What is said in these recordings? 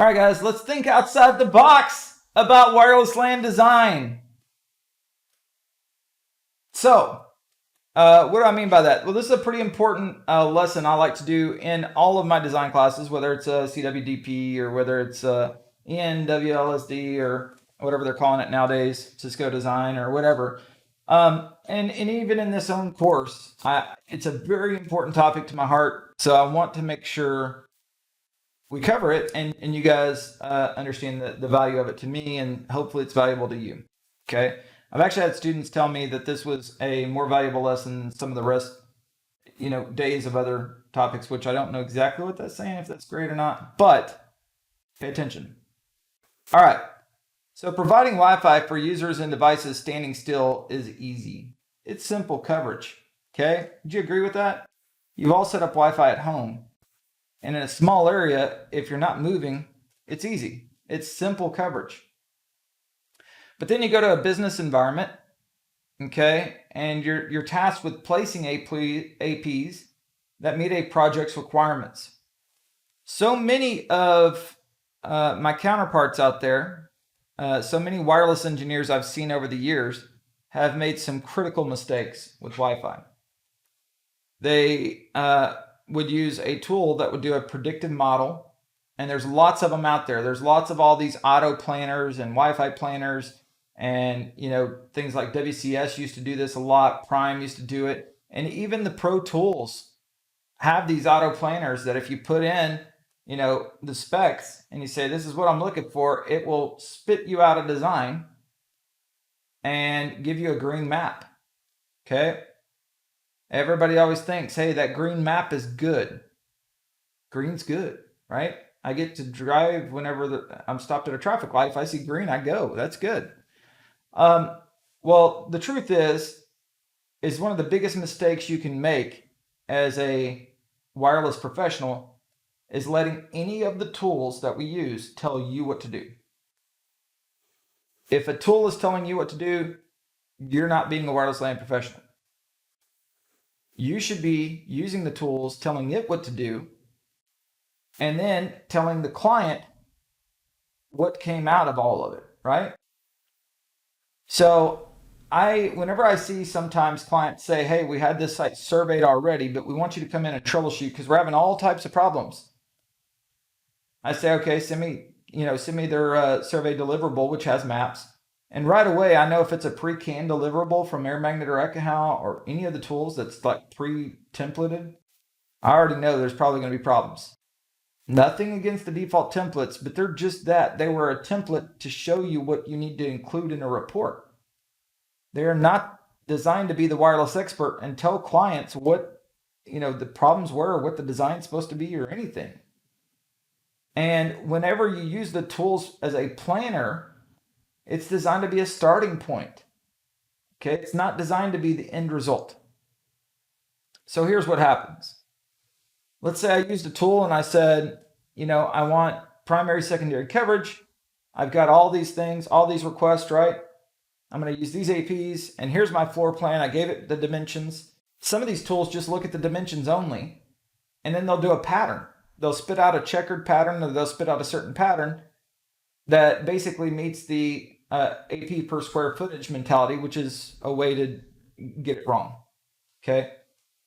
All right, guys, let's think outside the box about wireless LAN design. So, what do I mean by that? Well, this is a pretty important lesson I like to do in all of my design classes, whether it's a CWDP or whether it's in WLSD or whatever they're calling it nowadays, Cisco Design or whatever. And even in this own course, it's a very important topic to my heart. So I want to make sure we cover it and you guys understand the value of it to me, and hopefully it's valuable to you. Okay. I've actually had students tell me that this was a more valuable lesson than some of the rest, days of other topics, which I don't know exactly what that's saying, if that's great or not, but pay attention. All right. So providing Wi-Fi for users and devices standing still is easy. It's simple coverage. Okay. Do you agree with that? You've all set up Wi-Fi at home. And in a small area, if you're not moving, it's easy. It's simple coverage. But then you go to a business environment, okay, and you're tasked with placing APs that meet a project's requirements. So many of my counterparts out there, so many wireless engineers I've seen over the years have made some critical mistakes with Wi-Fi. They would use a tool that would do a predictive model, and there's lots of them out there. There's lots of all these auto planners and Wi-Fi planners, and things like WCS used to do this a lot. Prime used to do it, and even the Pro Tools have these auto planners that if you put in the specs and you say this is what I'm looking for, it will spit you out a design and give you a green map. Okay. Everybody always thinks, hey, that green map is good. Green's good, right? I get to drive whenever I'm stopped at a traffic light. If I see green, I go. That's good. Well, the truth is one of the biggest mistakes you can make as a wireless professional is letting any of the tools that we use tell you what to do. If a tool is telling you what to do, you're not being a wireless LAN professional. You should be using the tools, telling it what to do, and then telling the client what came out of all of it, right? So whenever I see sometimes clients say, hey, we had this site surveyed already, but we want you to come in and troubleshoot because we're having all types of problems. I say, okay, send me their survey deliverable, which has maps. And right away, I know if it's a pre-canned deliverable from Air Magnet or Ekahau or any of the tools that's like pre-templated, I already know there's probably going to be problems. Nothing against the default templates, but they're just that. They were a template to show you what you need to include in a report. They're not designed to be the wireless expert and tell clients what the problems were, or what the design's supposed to be, or anything. And whenever you use the tools as a planner, it's designed to be a starting point. Okay, it's not designed to be the end result. So here's what happens. Let's say I used a tool and I said, I want primary, secondary coverage. I've got all these things, all these requests, right? I'm going to use these APs, and here's my floor plan. I gave it the dimensions. Some of these tools just look at the dimensions only, and then they'll do a pattern. They'll spit out a checkered pattern, or they'll spit out a certain pattern that basically meets the AP per square footage mentality, which is a way to get it wrong. Okay.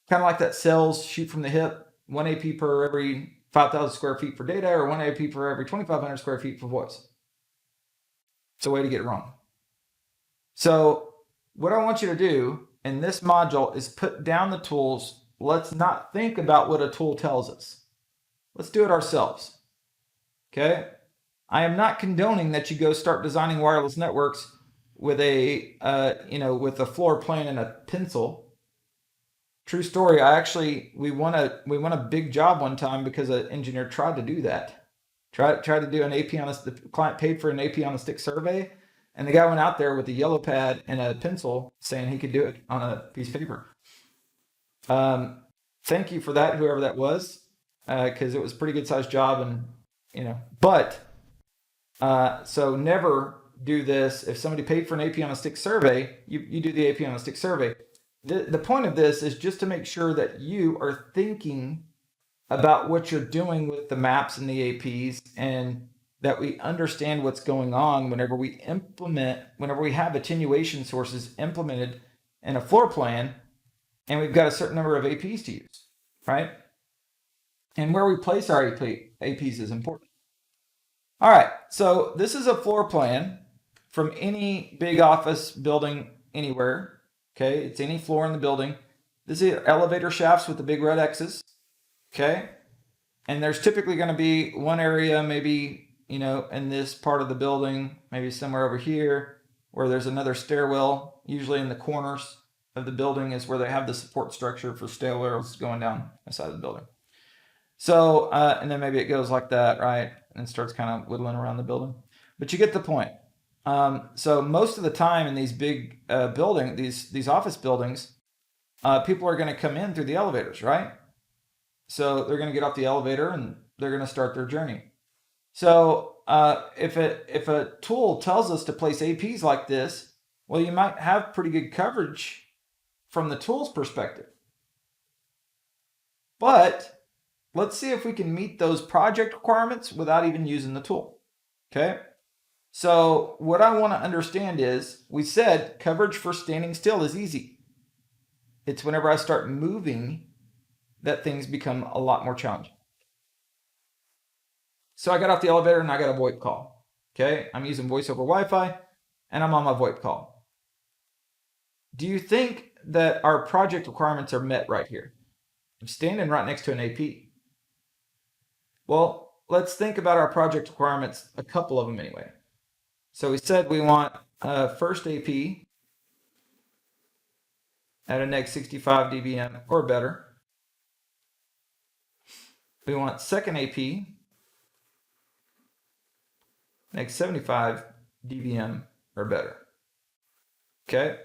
Kind of like that sales shoot from the hip, 1 AP per every 5,000 square feet for data, or 1 AP per every 2,500 square feet for voice. It's a way to get it wrong. So what I want you to do in this module is put down the tools. Let's not think about what a tool tells us. Let's do it ourselves. Okay. I am not condoning that you go start designing wireless networks with a floor plan and a pencil. True story. We won a big job one time because an engineer tried to do that. Tried to do an AP the client paid for an AP on a stick survey, and the guy went out there with a yellow pad and a pencil saying he could do it on a piece of paper. Thank you for that, whoever that was, because it was a pretty good sized job, and but. So never do this. If somebody paid for an AP on a stick survey, you do the AP on a stick survey. The point of this is just to make sure that you are thinking about what you're doing with the maps and the APs, and that we understand what's going on whenever we have attenuation sources implemented in a floor plan and we've got a certain number of APs to use, right? And where we place our APs is important. All right, so this is a floor plan from any big office building anywhere. Okay, it's any floor in the building. This is elevator shafts with the big red X's. Okay, and there's typically going to be one area, maybe, in this part of the building, maybe somewhere over here, where there's another stairwell. Usually in the corners of the building is where they have the support structure for stairwells going down the side of the building. So, and then maybe it goes like that, right? And starts kind of whittling around the building. But you get the point. So most of the time in these big these office buildings, people are going to come in through the elevators, right? So they're going to get off the elevator and they're going to start their journey. So if a tool tells us to place APs like this, well, you might have pretty good coverage from the tool's perspective. But let's see if we can meet those project requirements without even using the tool. Okay. So what I want to understand is, we said coverage for standing still is easy. It's whenever I start moving that things become a lot more challenging. So I got off the elevator and I got a VoIP call. Okay. I'm using voice over Wi-Fi and I'm on my VoIP call. Do you think that our project requirements are met right here? I'm standing right next to an AP. Well, let's think about our project requirements, a couple of them anyway. So we said we want first AP at a neg 65 dBm or better. We want second AP neg 75 dBm or better. Okay.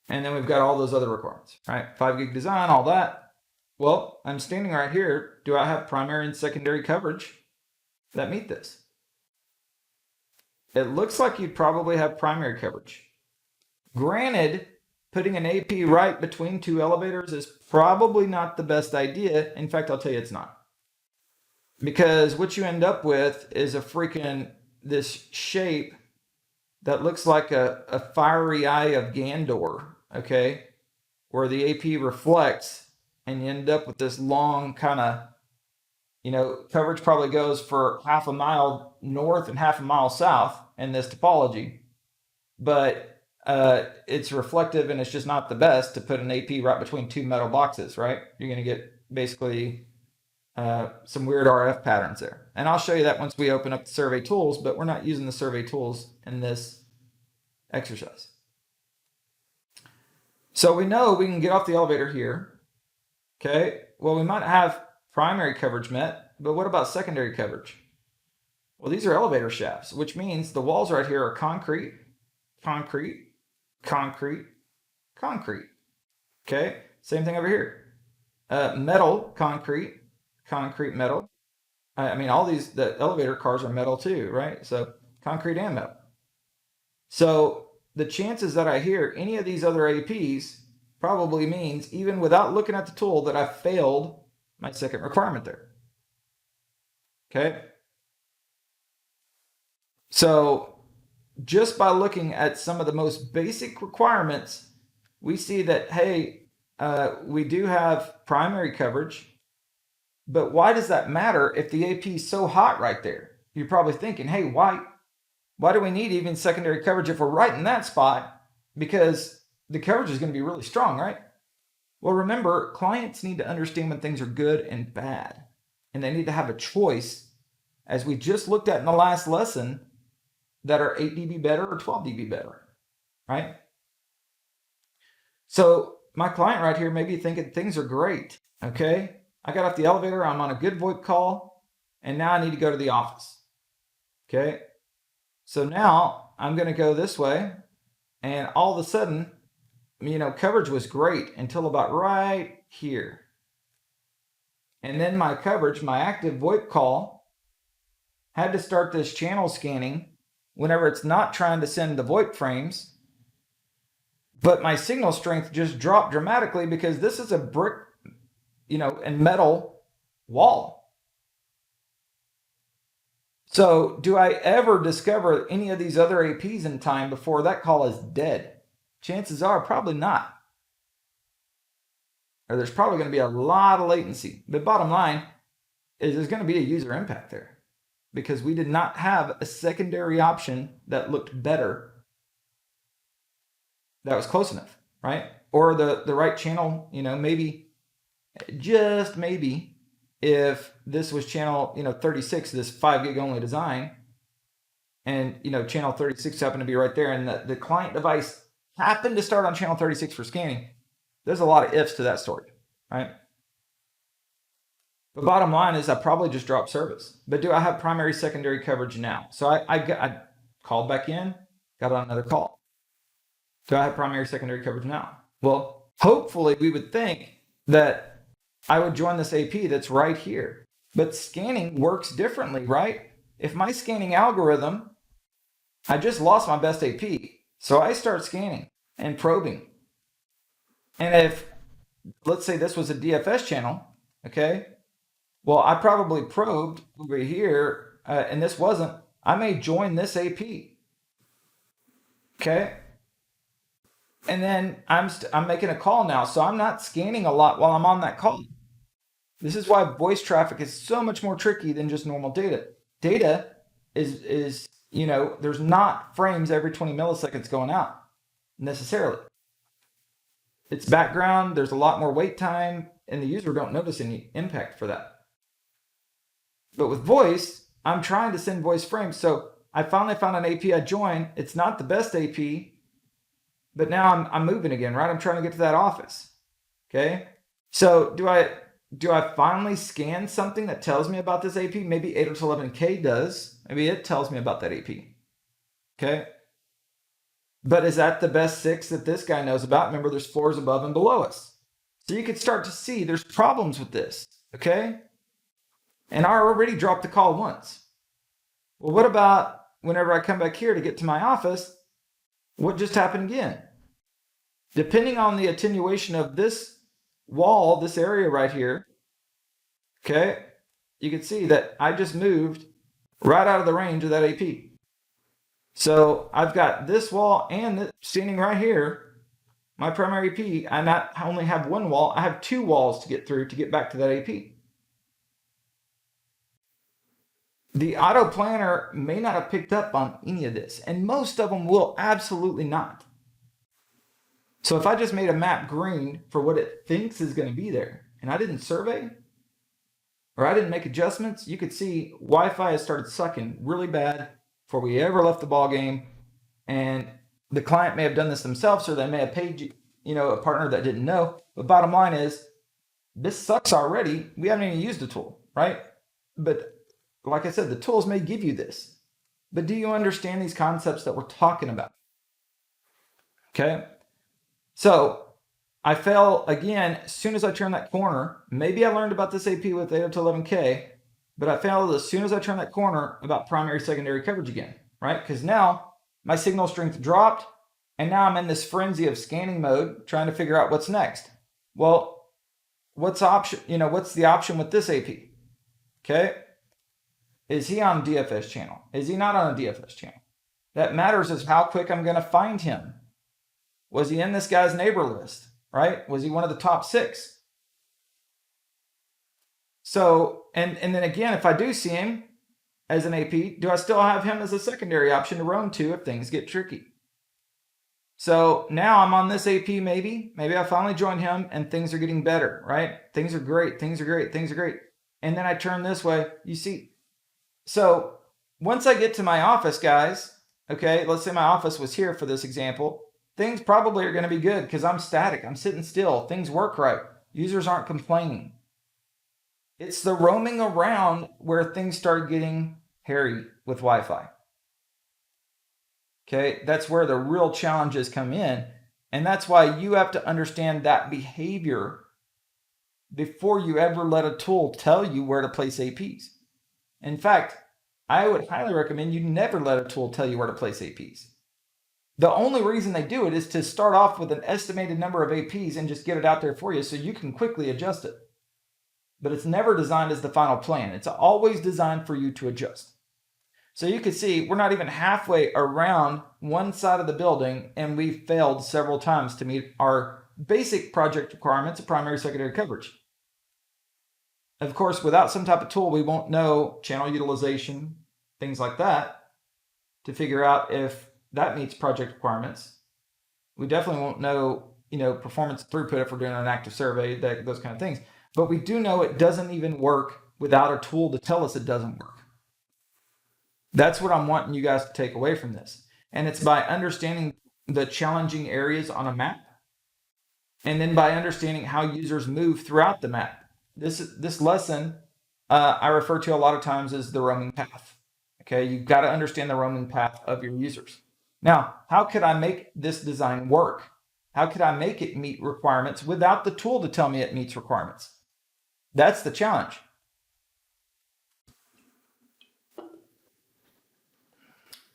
And then we've got all those other requirements, right? 5 gig design, all that. Well, I'm standing right here. Do I have primary and secondary coverage that meet this? It looks like you'd probably have primary coverage. Granted, putting an AP right between two elevators is probably not the best idea. In fact, I'll tell you it's not. Because what you end up with is this shape that looks like a fiery eye of Gandor, okay? Where the AP reflects and you end up with this long kind of, coverage probably goes for half a mile north and half a mile south in this topology. But it's reflective and it's just not the best to put an AP right between two metal boxes, right? You're going to get basically some weird RF patterns there. And I'll show you that once we open up the survey tools, but we're not using the survey tools in this exercise. So we know we can get off the elevator here. Okay, well, we might have primary coverage met, but what about secondary coverage? Well, these are elevator shafts, which means the walls right here are concrete, concrete, concrete, concrete. Okay, same thing over here. Metal, concrete, concrete, metal. All the elevator cars are metal too, right? So concrete and metal. So the chances that I hear any of these other APs probably means, even without looking at the tool, that I failed my second requirement there. Okay. So just by looking at some of the most basic requirements, we see that, hey, we do have primary coverage, but why does that matter if the AP is so hot right there? You're probably thinking, hey, why do we need even secondary coverage if we're right in that spot? Because the coverage is going to be really strong, right? Well, remember, clients need to understand when things are good and bad, and they need to have a choice, as we just looked at in the last lesson, that are 8 dB better or 12 dB better, right? So my client right here may be thinking things are great, okay? I got off the elevator, I'm on a good VoIP call, and now I need to go to the office, okay? So now I'm going to go this way, and all of a sudden, coverage was great until about right here. And then my coverage, my active VoIP call, had to start this channel scanning whenever it's not trying to send the VoIP frames. But my signal strength just dropped dramatically because this is a brick, and metal wall. So do I ever discover any of these other APs in time before that call is dead? Chances are probably not. Or there's probably going to be a lot of latency. But bottom line is there's going to be a user impact there because we did not have a secondary option that looked better, that was close enough, right? Or the right channel, maybe, just maybe, if this was channel, 36, this 5 gig only design, and, channel 36 happened to be right there, and the client device happened to start on channel 36 for scanning, there's a lot of ifs to that story, right? But bottom line is I probably just dropped service. But do I have primary, secondary coverage now? So I called back in, got on another call. Do I have primary, secondary coverage now? Well, hopefully we would think that I would join this AP that's right here. But scanning works differently, right? If my scanning algorithm, I just lost my best AP. So I start scanning and probing. And if, let's say this was a DFS channel, okay? Well, I probably probed over here, and this wasn't. I may join this AP, okay? And then I'm making a call now, so I'm not scanning a lot while I'm on that call. This is why voice traffic is so much more tricky than just normal data. Data is there's not frames every 20 milliseconds going out necessarily. It's background, there's a lot more wait time, and the user don't notice any impact for that. But with voice, I'm trying to send voice frames. So I finally found an AP I joined. It's not the best AP, but now I'm moving again, right? I'm trying to get to that office. Okay. So do I finally scan something that tells me about this AP? Maybe 802.11k does. Maybe it tells me about that AP. Okay. But is that the best 6 that this guy knows about? Remember, there's floors above and below us. So you could start to see there's problems with this. Okay. And I already dropped the call once. Well, what about whenever I come back here to get to my office? What just happened again? Depending on the attenuation of this wall, this area right here, okay, you can see that I just moved right out of the range of that AP. So I've got this wall and this standing right here, my primary AP. I not only have one wall, I have 2 walls to get through to get back to that AP. The auto planner may not have picked up on any of this, and most of them will absolutely not. So if I just made a map green for what it thinks is going to be there, and I didn't survey, or I didn't make adjustments, you could see Wi-Fi has started sucking really bad before we ever left the ball game. And the client may have done this themselves, or they may have paid a partner that didn't know. But bottom line is, this sucks already. We haven't even used the tool, right? But like I said, the tools may give you this, but do you understand these concepts that we're talking about? Okay. So I fell again as soon as I turned that corner. Maybe I learned about this AP with 802.11k, but I failed as soon as I turned that corner about primary, secondary coverage again, right? Because now my signal strength dropped, and now I'm in this frenzy of scanning mode, trying to figure out what's next. Well, what's the option with this AP? Okay. Is he on DFS channel? Is he not on a DFS channel? That matters is how quick I'm going to find him. Was he in this guy's neighbor list, right? Was he one of the top 6? So, and then again, if I do see him as an AP, do I still have him as a secondary option to roam to if things get tricky? So now I'm on this AP maybe I finally joined him and things are getting better, right? Things are great, things are great, things are great. And then I turn this way, you see. So once I get to my office, guys, okay, let's say my office was here for this example, things probably are going to be good because I'm static. I'm sitting still. Things work right. Users aren't complaining. It's the roaming around where things start getting hairy with Wi-Fi. Okay, that's where the real challenges come in. And that's why you have to understand that behavior before you ever let a tool tell you where to place APs. In fact, I would highly recommend you never let a tool tell you where to place APs. The only reason they do it is to start off with an estimated number of APs and just get it out there for you so you can quickly adjust it. But it's never designed as the final plan. It's always designed for you to adjust. So you can see we're not even halfway around one side of the building, and we've failed several times to meet our basic project requirements of primary, secondary coverage. Of course, without some type of tool, we won't know channel utilization, things like that, to figure out if that meets project requirements. We definitely won't know, performance throughput if we're doing an active survey, those kind of things. But we do know it doesn't even work without a tool to tell us it doesn't work. That's what I'm wanting you guys to take away from this. And it's by understanding the challenging areas on a map, and then by understanding how users move throughout the map. This lesson I refer to a lot of times as the roaming path. Okay, you've got to understand the roaming path of your users. Now, how could I make this design work? How could I make it meet requirements without the tool to tell me it meets requirements? That's the challenge.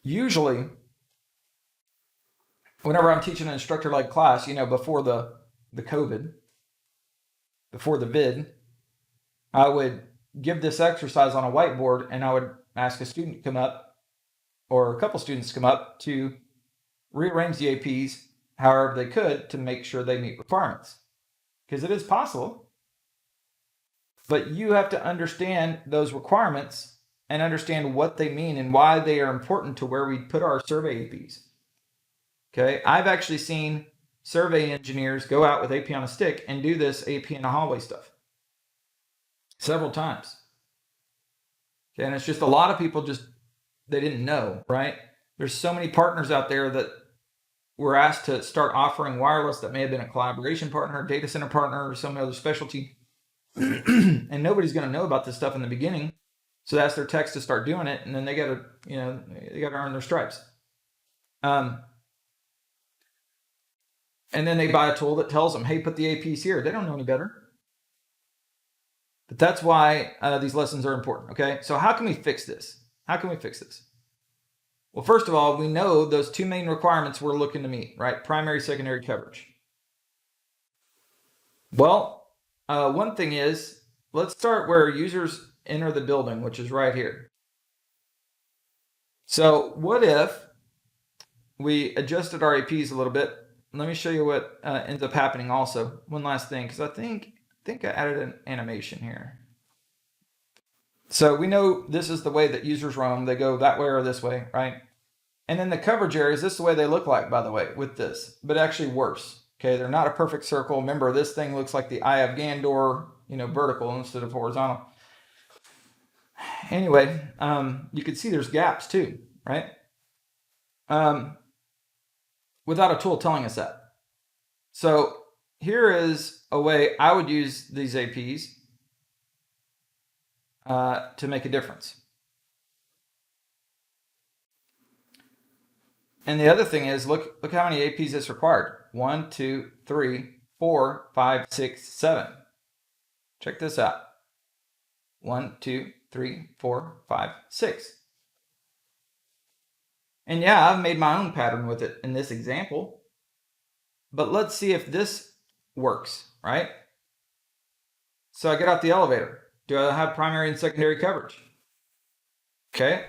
Usually, whenever I'm teaching an instructor-led class, before the COVID, before the vid, I would give this exercise on a whiteboard, and I would ask a student to come up, or a couple students to come up, to rearrange the APs however they could to make sure they meet requirements. Because it is possible, but you have to understand those requirements and understand what they mean and why they are important to where we put our survey APs. Okay, I've actually seen survey engineers go out with AP on a stick and do this AP in a hallway stuff several times. Okay, and it's just a lot of people they didn't know, right? There's so many partners out there that were asked to start offering wireless that may have been a collaboration partner, a data center partner, or some other specialty. And nobody's going to know about this stuff in the beginning. So that's their text to start doing it, and then they got to earn their stripes. And then they buy a tool that tells them, hey, put the APs here. They don't know any better. But that's why these lessons are important, okay? So how can we fix this? How can we fix this? Well, first of all, we know those two main requirements we're looking to meet, right? Primary, secondary coverage. Well, one thing is, let's start where users enter the building, which is right here. So what if we adjusted our APs a little bit? Let me show you what ends up happening also. One last thing, because I think I added an animation here. So we know this is the way that users roam. They go that way or this way, right? And then the coverage areas, this is the way they look like, by the way, with this, but actually worse. Okay, they're not a perfect circle. Remember, this thing looks like the eye of Gandor, vertical instead of horizontal. Anyway, you can see there's gaps too, right? Without a tool telling us that. So here is a way I would use these APs to make a difference. And the other thing is, look how many APs is required. 1, 2, 3, 4, 5, 6, 7. Check this out. 1, 2, 3, 4, 5, 6. And yeah, I've made my own pattern with it in this example. But let's see if this works, right? So I get out the elevator. Do I have primary and secondary coverage? Okay.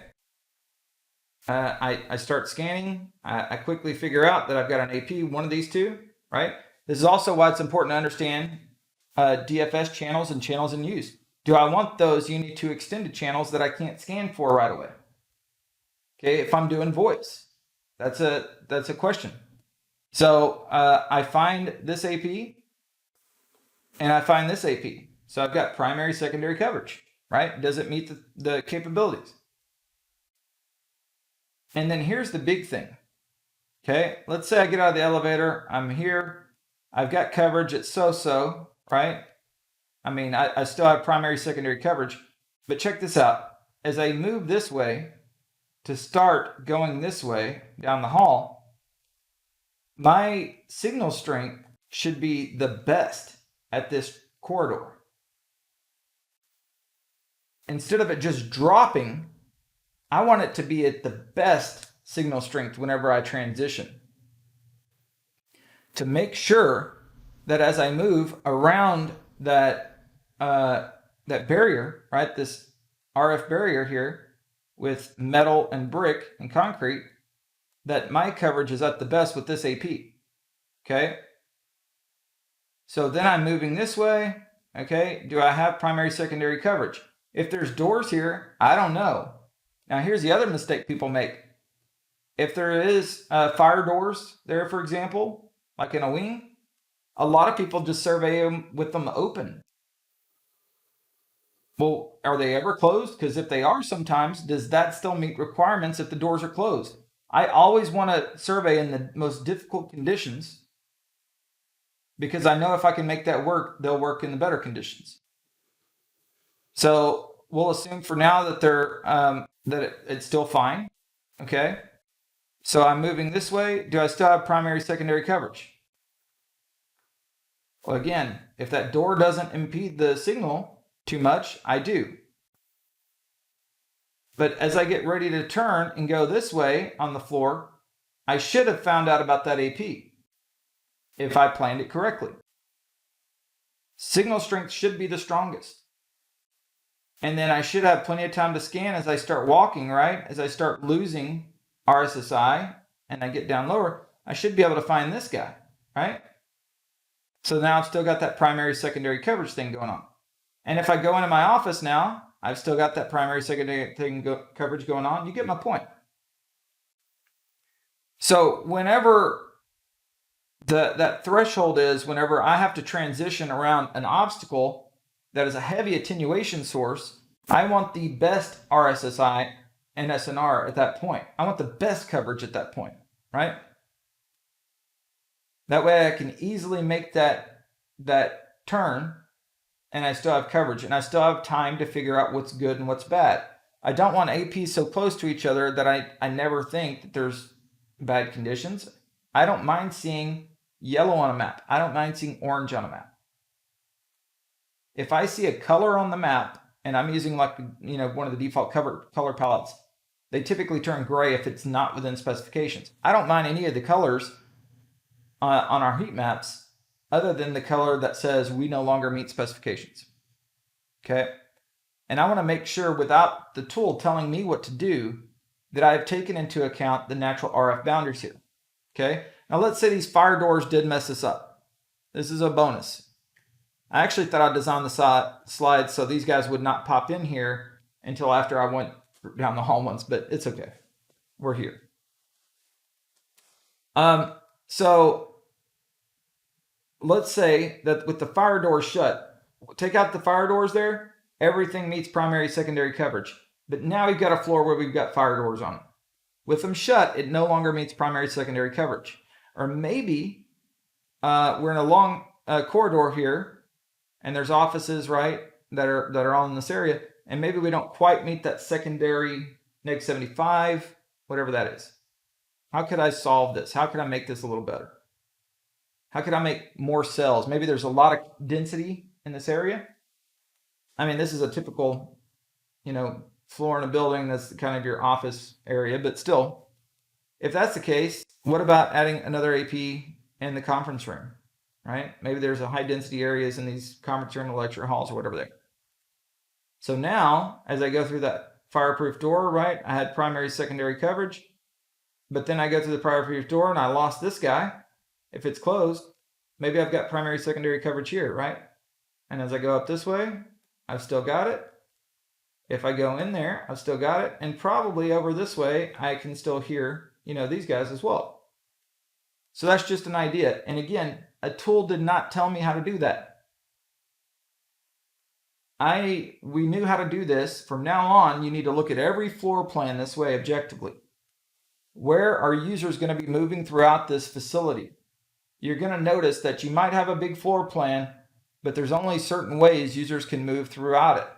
I start scanning. I quickly figure out that I've got an AP, one of these two, right? This is also why it's important to understand DFS channels and channels in use. Do I want those Unit 2 extended channels that I can't scan for right away? Okay, if I'm doing voice, that's a question. So I find this AP and I find this AP. So I've got primary, secondary coverage, right? Does it meet the capabilities? And then here's the big thing. Okay, let's say I get out of the elevator, I'm here, I've got coverage, it's so-so, right? I mean, I still have primary, secondary coverage, but check this out. As I move this way to start going this way down the hall, my signal strength should be the best at this corridor. Instead of it just dropping, I want it to be at the best signal strength whenever I transition, to make sure that as I move around that barrier, right, this RF barrier here, with metal and brick and concrete, that my coverage is at the best with this AP. Okay. So then I'm moving this way. Okay. Do I have primary, secondary coverage? If there's doors here, I don't know. Now here's the other mistake people make. If there is fire doors there, for example, like in a wing, a lot of people just survey them with them open. Well, are they ever closed? Because if they are sometimes, does that still meet requirements if the doors are closed? I always want to survey in the most difficult conditions because I know if I can make that work, they'll work in the better conditions. So we'll assume for now that it's still fine. Okay. So I'm moving this way. Do I still have primary, secondary coverage? Well, again, if that door doesn't impede the signal too much, I do. But as I get ready to turn and go this way on the floor, I should have found out about that AP if I planned it correctly. Signal strength should be the strongest. And then I should have plenty of time to scan as I start walking, right? As I start losing RSSI and I get down lower, I should be able to find this guy, right? So now I've still got that primary, secondary coverage thing going on. And if I go into my office now, I've still got that primary, secondary coverage going on. You get my point. So whenever that threshold is, whenever I have to transition around an obstacle that is a heavy attenuation source, I want the best RSSI and SNR at that point. I want the best coverage at that point, right? That way I can easily make that turn and I still have coverage and I still have time to figure out what's good and what's bad. I don't want APs so close to each other that I never think that there's bad conditions. I don't mind seeing yellow on a map. I don't mind seeing orange on a map. If I see a color on the map and I'm using one of the default color palettes, they typically turn gray if it's not within specifications. I don't mind any of the colors on our heat maps other than the color that says we no longer meet specifications. Okay. And I want to make sure without the tool telling me what to do that I've taken into account the natural RF boundaries here. Okay. Now let's say these fire doors did mess this up. This is a bonus. I actually thought I'd design the slides so these guys would not pop in here until after I went down the hall once, but it's okay. We're here. So let's say that with the fire doors shut, take out the fire doors there, everything meets primary, secondary coverage. But now we've got a floor where we've got fire doors on it. With them shut, it no longer meets primary, secondary coverage. Or maybe we're in a long corridor here, and there's offices, right, that are all in this area, and maybe we don't quite meet that secondary -75, whatever that is. How could I solve this? How could I make this a little better? How could I make more cells? Maybe there's a lot of density in this area. I mean, this is a typical, floor in a building that's kind of your office area, but still, if that's the case, what about adding another AP in the conference room, right? Maybe there's a high density areas in these conference room, lecture halls, or whatever they are. So now, as I go through that fireproof door, right, I had primary, secondary coverage, but then I go through the fireproof door and I lost this guy. If it's closed, maybe I've got primary, secondary coverage here, right? And as I go up this way, I've still got it. If I go in there, I've still got it. And probably over this way, I can still hear, these guys as well. So that's just an idea. And again, a tool did not tell me how to do that. We knew how to do this. From now on, you need to look at every floor plan this way objectively. Where are users going to be moving throughout this facility? You're going to notice that you might have a big floor plan, but there's only certain ways users can move throughout it.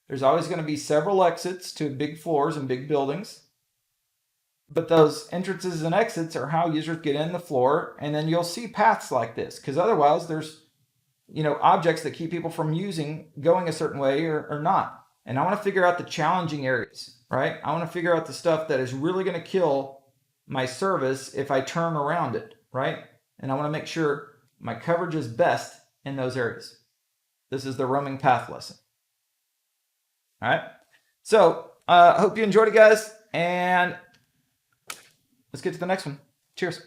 There's always going to be several exits to big floors and big buildings. But those entrances and exits are how users get in the floor, and then you'll see paths like this, because otherwise there's objects that keep people from going a certain way or not. And I want to figure out the challenging areas, right? I want to figure out the stuff that is really going to kill my service if I turn around it, right? And I want to make sure my coverage is best in those areas. This is the roaming path lesson. All right. So hope you enjoyed it, guys, and let's get to the next one. Cheers.